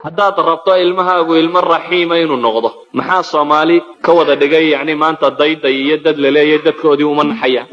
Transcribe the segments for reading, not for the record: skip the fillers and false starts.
haddaad rabto ilmahaagu ilmo raxiima inuu noqdo maxaa Soomaali ka wada dhigay yani maanta dayday iyo dad la leeyahay dadkoodii uma naxaya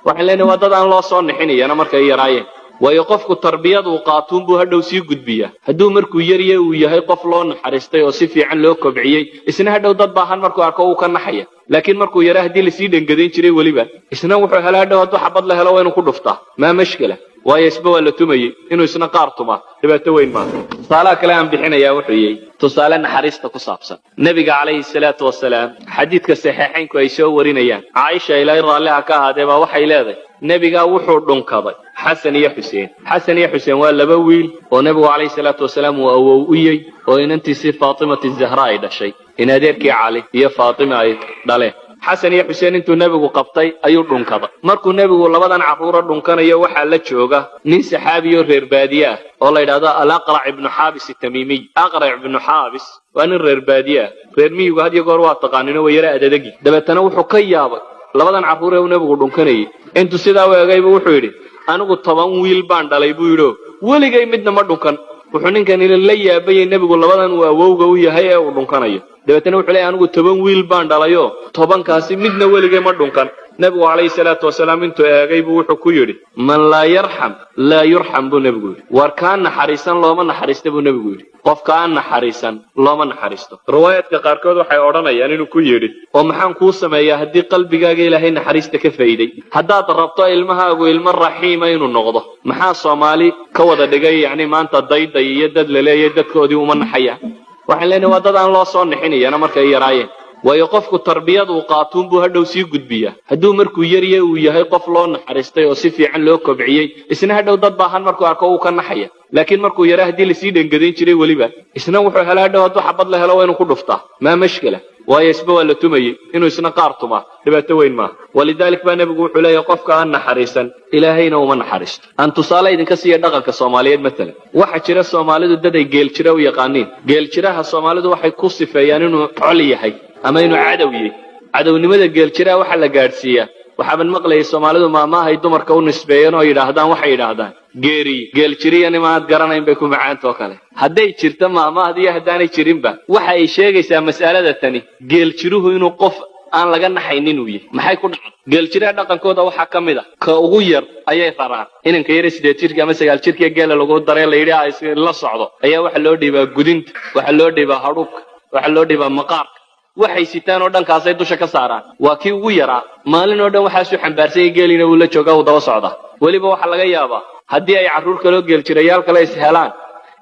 waxaan leenahay waa dad aan loo soo nixinayna markay yaraayeen waayo qofku tarbiyadu qaatuun buu hadhow sii gudbiyaa hadduu markuu yariye uu yahay qof loo naxariistay oo si fiican loo kobciyay isna hadhow dad baahan markuu arko uu ka naxaya laakiin markuu yaraa hadii la sii dhangadin jiray waliba isna wuxuu helaa hadhow hadduu xabad la helo waa inuu ku dhuftaa ma mashkila waayo isba waa la tumayay inuu isna qaar tuma dhibaato weyn ma tusaalaha kale aan bixinayaa wuxuu yahay tusaale naxariista ku saabsan nabiga calayhi salaatu wasalaam xadiidka saxiixaynku ay soo warinayaan Aisha ilaahay raalliha ka ahaadee baa waxay leedahay nabiga wuxuu dhunkaday Xasan iyo Xuseen waa laba wiil oo nabigu calayhi salaatu wasalaam uu awow u yahay oo inantiisii Faatima az-Zahra ay dhashay in adeerkii Cali iyo Faatima ay dhaleen Xasan iyo Xuseen intuu nabigu qabtay ayuu dhunkaday markuu nabigu labadan caruur dhunkanayo waxa la jooga nin saxaabiyo reer baadiye ah oo la yiraahdo Al-Aqra' ibn Habis at-Tamimi Aqra' ibn Habis waa nin reer baadiye reer miyigu had iyo goor waa taqaanino way yara adadagi dabeetana wuxuu ka yaabay labadan caruur ee nabigu dhunkanayay intuu sidaa weegayba wuxuu yiri anigu 10 wiil baan dhalay buu yiri waligay midna ma dhunkan wuxuu ninkan la yaabay nabigu labadan uu awowga u yahay ee uu dhunkanayo dabeetana wuxuu leeyahay anigu 10 wiil baan dhalayo 10 kaasi midna waligay ma dhunkan nabigu calayhi salaatu wasalaam intuu eegay buu wuxuu ku yiri man laa yarham laa yurham buu nabigu yiri war kaan naxariisan looma naxariisto buu nabigu yiri qofka aan naxariisan looma naxariisto riwaayadka qaarkood waxay oranayaan inuu ku yiri oo maxaan kuu sameeyaa haddii qalbigaaga ilaahay naxariista ka faa'iiday haddaad rabto ilmahaagu ilmo raxiima inuu noqdo maxaa Soomaali ka wada dhigay yani maanta dayday iyo dad la leeyahay dadkoodii uma naxaya waxaan leenahay waa dad aan loo soo nixinayna markay yaraayeen waayo qofku tarbiyadu qaatuun buu hadhow sii gudbiyaa hadduu markuu yariye uu yahay qof loo naxariistay oo si fiican loo kobciyay isna hadhow dad baahan markuu arko uu ka naxaya laakiin markuu yaraa hadii la sii dhangadin jiray waliba isna wuxuu helaa hadhow hadduu xabad la helo waa inuu ku dhuftaa ma mashkila waayo isba waa la tumayay inuu isna qaar tuma dhibaato weyn ma walidaalk baa nabigu wuxuu leeyahay qofka aan naxariisan ilaahayna uma naxariisto aan tusaale idinka siiyo dhaqanka Soomaaliyeed mesela waxa jira Soomaalidu dad ay geel jira u yaqaaniin geel jiraha Soomaalidu waxay ku sifeeyaan inuu col yahay ama inuu cadow yahay cadownimada geel jira waxa la gaarsiiyaa waxaan maqlayay Soomaalidu maamahay dumarka u nisbeeyeen oo yiraahdaan waxay yiraahdaan geel jiriyan ma aad garanayn bay ku macaanto kale haday jirto maamahdii hadaanay jirinba waxa ay sheegaysaa mas'alada tani geel jiruhu inuu qof aan laga naxaynin uu yahay maxay ku dhacay geel jiraha dhaqankooda waxa kamid ah ka ugu yar ayay faraan inanka yar 8 jirka ama 9 jirka geel lagu daray la yiraahdo la socdo ayaa waxa loo dhiibaa gudinta waxa loo dhiibaa hadhuubka waxa loo dhiibaa maqaarka waxay sitaan oo dhankaas ay dusha ka saaraan waa kii ugu yaraa maalin oo dhan waxa soo xambaarsan geelina uu la joogaa uu daba socda waliba waxa laga yaabaa haddii ay caruur kale oo geel jirayaal kale is helaan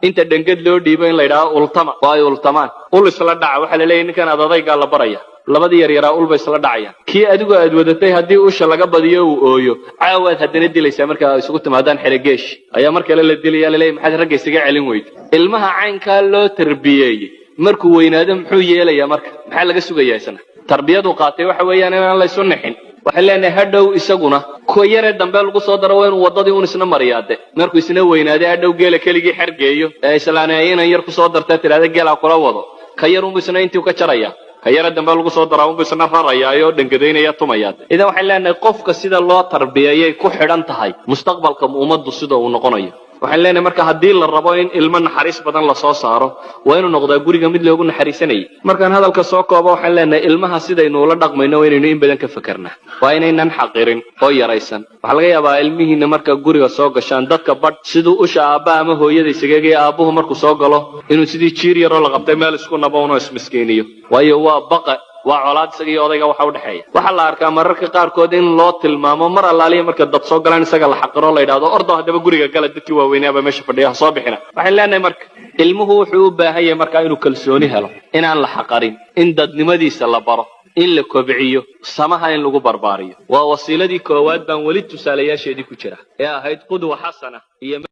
inta dhangad loo dhiibo in la yiraahdo ultama waa ultamaan ul isla dhaca waxa la leeyahay ninkan adadayga la baraya labadii yar yaraa ulba isla dhacayaan kii adigu aad wadatay haddii usha laga badiyo uu ooyo caawaad haddana dilaysaa marka ay isugu timaadaan xirigeesh ayaa markale la dilayaa la leeyahay maxaad ragga isaga celin weyd ilmaha caynka loo tarbiyeeyay markuu weynaado muxuu yeelayaa marka maxaa laga sugayaa isna tarbiyadu qaatay waxa weeyaan in aan la isu nixin waxa leenahay hadhow isaguna ku yare dambe lagu soo daro waa inuu wadadii uu isna mariyaade markuu isna weynaado hadhow geela keligii xirgeeyo ee islaanayeen yar ku soo dartay tiraada geela kula wado ka yar uu isna intii ka jaraya ka yar dambe lagu soo daro uu isna rarayaayo dhangadeynaya tumayaad idan waxa leenahay qofka sida loo tarbiyayay ku xidhan tahay mustaqbalka ummaddu sida uu noqonayo waxaan leenahay marka hadii la rabo in ilmo naxariis badan la soo saaro waa inuu noqdo guriga mid loogu naxariisanay markaan hadalka soo koobo waxaan leenahay ilmaha sidaynu ula dhaqmayno inaynu in badan ka fakarnaa waa inaynan xaqirin oo yaraysan waxa laga yaabaa ilmihiina marka guriga soo gashaan dadka bad sidoo u shaaba ama hooyada isageeyay aabuhu markuu soo galo inuu sidii jiir yar oo la qabtay meel isku nabawno ismiskiiniyo waayo waa baqa waa colaad isaga iyo odayga waxa u dhaxeeya waxa la arkaa mararka qaarkood in loo tilmaamo mar allaaliya marka dad soo galaan isaga la xaqiro la yiraahdo ordo hadaba guriga gala dadkii waaweynaba meesha fadhiya soo bixina waxaan leenahay marka ilmuhu wuxuu u baahan yahay marka inuu kalsooni helo inaan la xaqarin in dadnimadiisa la baro in la kobciyo samaha in lagu barbaariyo waa wasiiladii koowaad baan wali tusaalayaasheedii ku jira ee ahayd qudwa xasana iyo